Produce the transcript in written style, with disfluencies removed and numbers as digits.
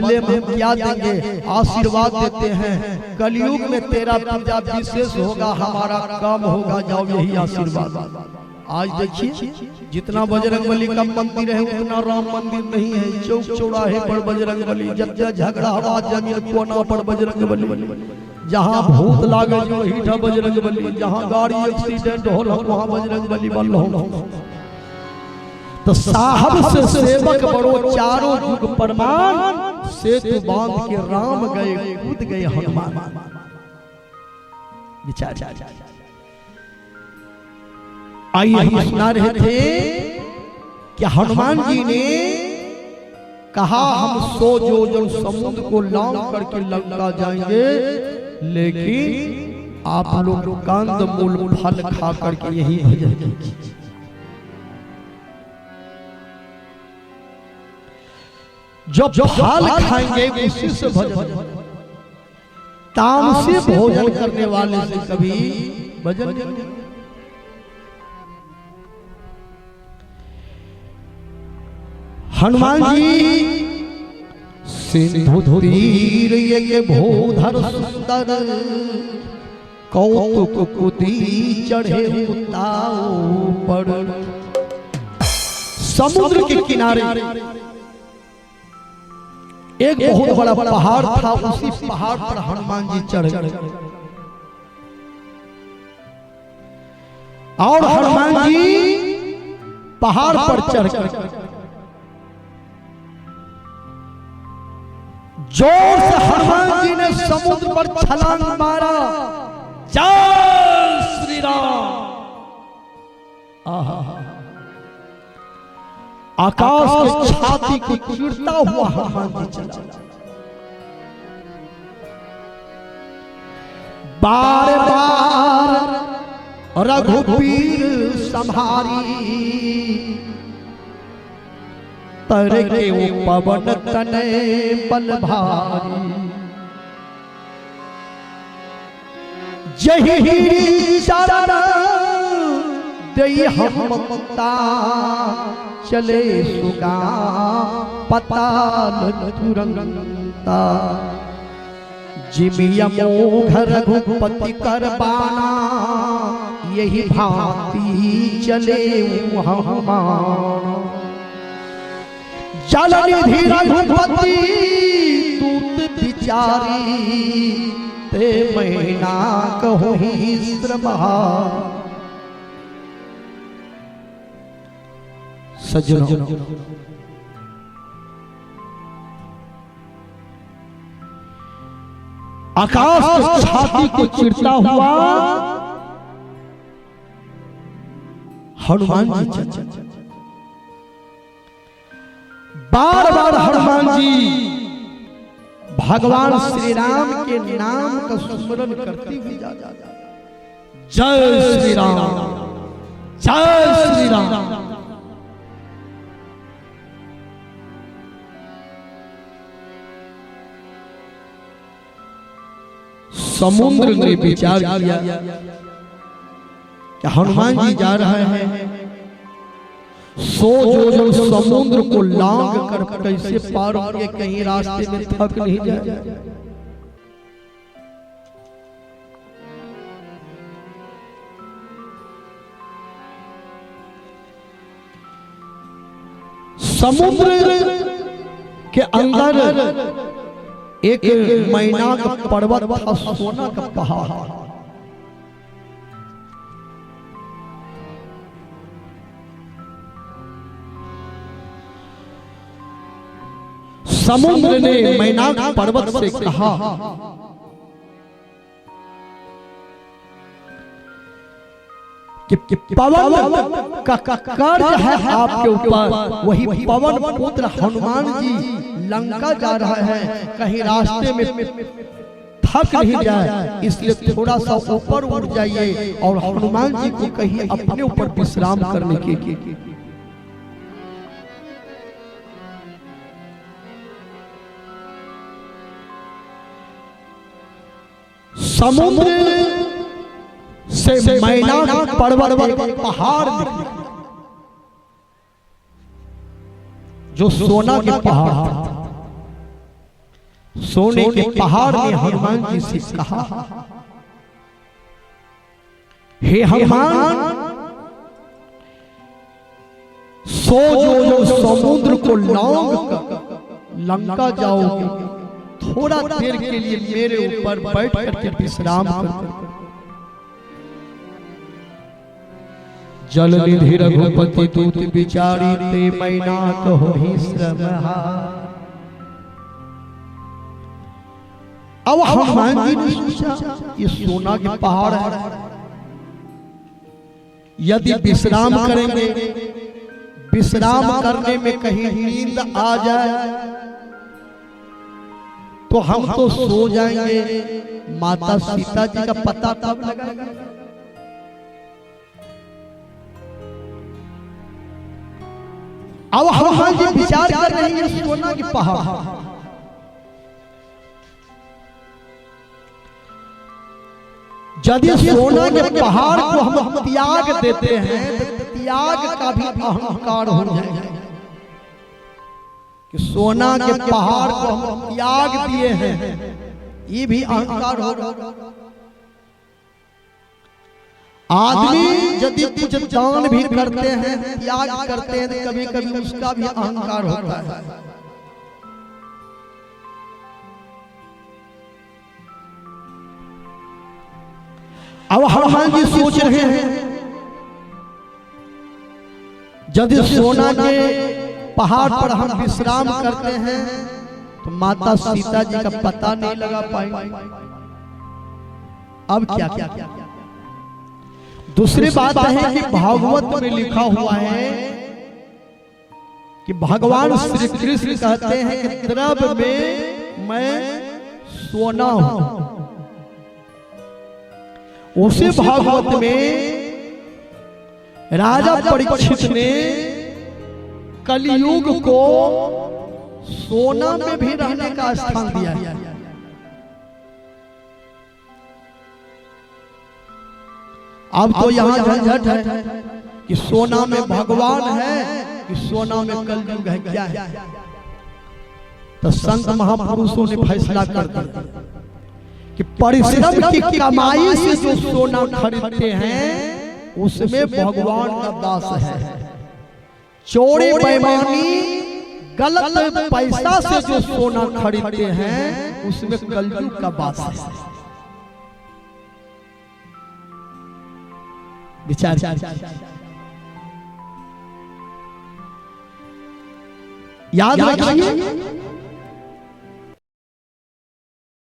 बदले में हम क्या देंगे, आशीर्वाद देते हैं। कलयुग में तेरा पूजा विशेष होगा, हमारा कम होगा, जाओ यही आशीर्वाद। आज देखिए जितना बजरंगबली का मंदिर है उतना राम मंदिर नहीं है। चौक चौराहे पर बजरंगबली, जब झगड़ा हुआ जमीन कोना पर बजरंगबली, जहाँ भूत लागे जो हीठा बजरंगबली, जहाँ गाड़ी एक्सीडेंट हो वहाँ बजरंगबली बन हो। तो साहब से सेवक बड़ो चारों युग प्रमाण, सेतु बांध के राम गए कूद गए हनुमान। विचार आइए हम सुना रहे थे कि हनुमान जी ने कहा हम 100 योजन समुद्र को लांघ करके लंका जाएंगे, लेकिन आप लोग कंद मूल फल खा करके यही भजन कीजिए। जो फल खाएंगे उसी से भजन, तामसी भोजन करने वाले से कभी भजन नहीं। हनुमान जी सिंधु तीर ये भूधर सुंदर, कौतुक कुदी चढ़े उताऊ पर। समुद्र के किनारे एक बहुत बड़ा पहाड़ था, उसी पहाड़ पर हनुमान जी चढ़ गए और हनुमान जी पहाड़ पर चढ़ गए। जोर से हनुमान जी ने समुद्र पर छलांग मारा, जय श्री राम। आकाश की छाती को चीरता हुआ हनुमान जी चला। बार बार रघुवीर संहारी, तर के पवन तने बल भारी। जही शरण दई हम ममता, चले सुगा पताल तुरंता। जिमिया मोघ रघुपति कर बाना, यही भांति चले हनुमान। जल निधि रघुपति दूत बिचारी, ते महीना कहो ही श्रमहा। सज्जनों, आकाश की छाती को चीरता हुआ हनुमान जी चल। बार बार हनुमान जी भगवान श्री राम के नाम का स्मरण करती हुई जा। जय श्री राम, जय श्री राम। समुद्र ने विचार किया कि हनुमान जी जा रहे हैं, 100 योजन समुद्र को लांघ कर कैसे पार होंगे, कहीं रास्ते में थक नहीं जाए। समुद्र के अंदर एक मैना का पर्वत था, सोना का पहाड़। समुद्र ने मैनाक पर्वत से कहा कि पवन का कर्ज है आपके ऊपर। वही पवन पुत्र हनुमान जी लंका जा रहा है, कहीं रास्ते में थक नहीं जाए, इसलिए थोड़ा सा ऊपर उठ जाइए और हनुमान जी को कहीं अपने ऊपर विश्राम करने के। समुद्र से मैनाक पर्वत पहाड़ निकले, जो सोना के पहाड़ था। सोने के पहाड़ ने हनुमान जी से कहा, हे हनुमान, 100 योजन समुद्र को लांघ कर लंका जाओगे, थोड़ा देर के लिए मेरे ऊपर बैठ करके विश्राम करो। जल निधि रघुपति दूत बिचारी ते मैना कहो ही श्रम। अब हनुमान जी ने सोचा ये सोना के पहाड़ है, यदि विश्राम करेंगे, विश्राम करने में कहीं नींद आ जाए तो हम तो सो जाएंगे, माता सीता जी का पता तब लगेगा। अब हनुमान जी विचार कर रहे हैं सोना की पहाड़, यदि सोना के पहाड़ को हम त्याग देते हैं तो त्याग का भी अहंकार हो जाएगा कि सोना के पहाड़ को हम त्याग दिए हैं, ये भी अहंकार होगा। आदमी यदि कुछ दान भी करते हैं, त्याग करते हैं, तो कभी कभी उसका भी अहंकार होता है। अब हनुमान जी सोच रहे हैं यदि सोना के पहाड़ पर हम विश्राम करते हैं तो माता सीता जी का पता नहीं लगा पाएंगे। अब क्या क्या क्या दूसरी बात है कि भागवत में लिखा हुआ है कि भगवान श्री कृष्ण कहते हैं कि द्रव्य में मैं सोना हूं। उसी भागवत में राजा परीक्षित ने कलयुग को सोना में भी रहने का स्थान दिया। अब तो यहाँ झंझट है कि सोना में भगवान है कि सोना में कलयुग है, क्या है? तो संत महापुरुषों ने फैसला कर दिया कि परिश्रम की कमाई से जो सोना खरीदते हैं उसमें भगवान का वास है। चोरी बेईमानी गलत पैसा से जो सोना खरीदते हैं उसमें कलयुग का वास है। विचार याद रखिए